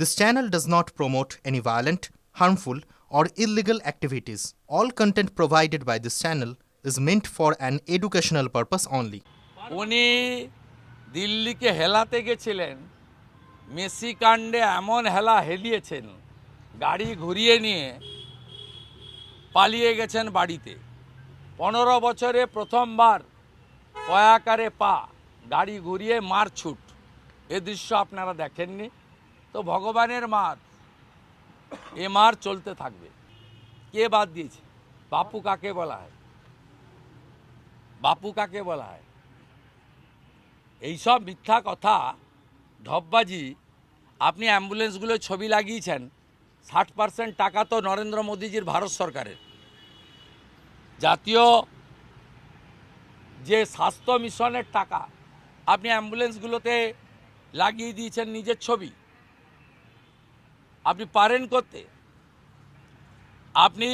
This channel does not promote any violent, harmful, or illegal activities. All content provided by this channel is meant for an educational purpose only. উনি দিল্লিকে হেলাতে গেছিলেন, Messi কাণ্ডে এমন হেলা হেলিয়েছেন, গাড়ি ঘুরিয়ে নিয়ে পালিয়ে গেছেন বাড়িতে। 15 বছরে প্রথমবার পয়াকারে পা, গাড়ি ঘুরিয়ে মারছুট, এ দৃশ্য আপনারা দেখেননি। তো ভগবানের মার, এ মার চলতে থাকবে। কে বাদ দিয়েছে? বাপু কাকে বলা হয়? বাপু কাকে বলা হয়? এইসব মিথ্যা কথা, ঢপবাজি। আপনি অ্যাম্বুলেন্সগুলো ছবি লাগিয়েছেন, 60% টাকা তো নরেন্দ্র মোদীজির, ভারত সরকারের জাতীয় যে স্বাস্থ্য মিশনের টাকা আপনি অ্যাম্বুলেন্সগুলোতে লাগিয়ে দিয়েছেন নিজের ছবি। আপনি পারেন করতে? আপনি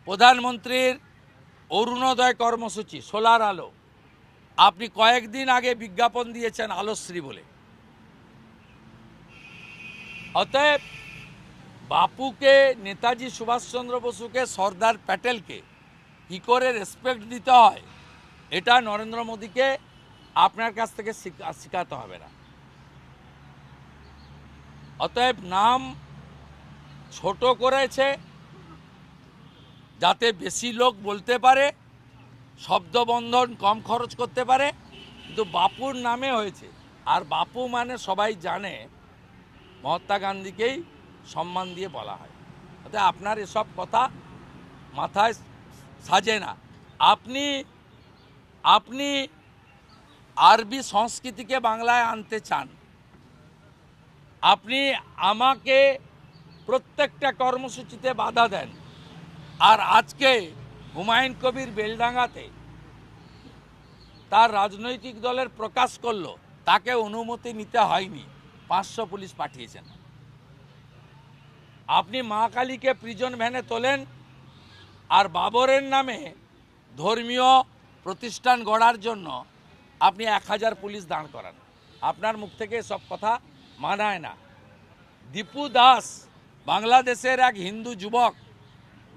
প্রধানমন্ত্রীর অরুণোদয় কর্মসূচি, সোলার আলো, আপনি কয়েকদিন আগে বিজ্ঞাপন দিয়েছেন আলোশ্রী বলে। অতএব বাপুকে, নেতাজি সুভাষচন্দ্র বসুকে, সর্দার প্যাটেলকে কী করে রেসপেক্ট দিতে হয়, এটা নরেন্দ্র মোদীকে আপনার কাছ থেকে শেখাতে হবে না। অতএব নাম ছোট করেছে যাতে বেশি লোক বলতে পারে, শব্দবন্ধন কম খরচ করতে পারে, কিন্তু বাপুর নামে হয়েছে। আর বাপু মানে সবাই জানে মহাত্মা গান্ধীকেই সম্মান দিয়ে বলা হয়। অর্থাৎ আপনার এসব কথা মাথায় সাজে না। আপনি আরবি সংস্কৃতিকে বাংলায় আনতে চান। আপনি আমাকে প্রত্যেকটা কর্মসূচিতে বাধা দেন। আর আজকে হুমায়ুন কবির বেলডাঙ্গাতে তার রাজনৈতিক দলের প্রকাশ করলো, তাকে অনুমতি নিতে হয়নি, 500 পুলিশ পাঠিয়েছেন। আপনি মা কালীকে প্রিজন ভ্যানে তোলেন, আর বাবরের নামে ধর্মীয় প্রতিষ্ঠান গড়ার জন্য আপনি 1000 পুলিশ দাঁড় করান। আপনার মুখ থেকে সব কথা মানায় না। দীপু দাস, বাংলাদেশের এক হিন্দু যুবক,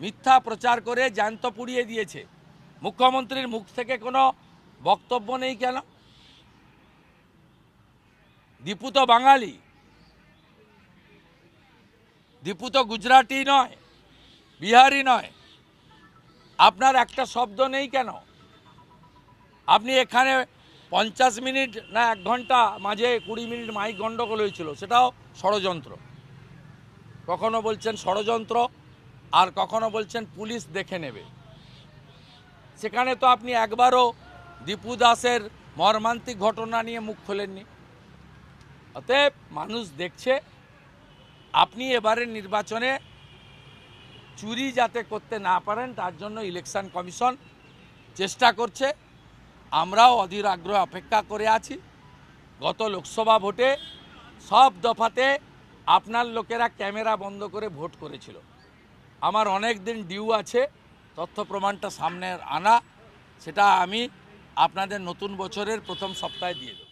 মিথ্যা প্রচার করে জ্যান্ত পুড়িয়ে দিয়েছে। মুখ্যমন্ত্রীর মুখ থেকে কোনো বক্তব্য নেই কেন? দীপু তো বাঙালি, দীপু তো গুজরাটি নয়, বিহারি নয়। আপনার একটা শব্দ নেই কেন? আপনি এখানে 50 মিনিট না 1 ঘন্টা, মাঝে 20 মিনিট মাইক গণ্ডগোল হয়েছিল, সেটাও ষড়যন্ত্র। কখনো বলছেন ষড়যন্ত্র, আর কখনো বলছেন পুলিশ দেখে নেবে। সেখানে তো আপনি একবারও দীপু দাসের মর্মান্তিক ঘটনা নিয়ে মুখ খোলেননি। অতএব মানুষ দেখছে আপনি এবারের নির্বাচনে চুরি যাতে করতে না পারেন, তার জন্য ইলেকশন কমিশন চেষ্টা করছে। আমরাও অধীর আগ্রহে অপেক্ষা করে আছি। গত লোকসভা ভোটে সব দফাতে আপনার লোকেরা ক্যামেরা বন্ধ করে ভোট করেছিল। আমার অনেক দিন ডিউ আছে, তথ্য প্রমাণটা সামনে আনা, সেটা আমি আপনাদের নতুন বছরের প্রথম সপ্তাহে দিয়ে দেব।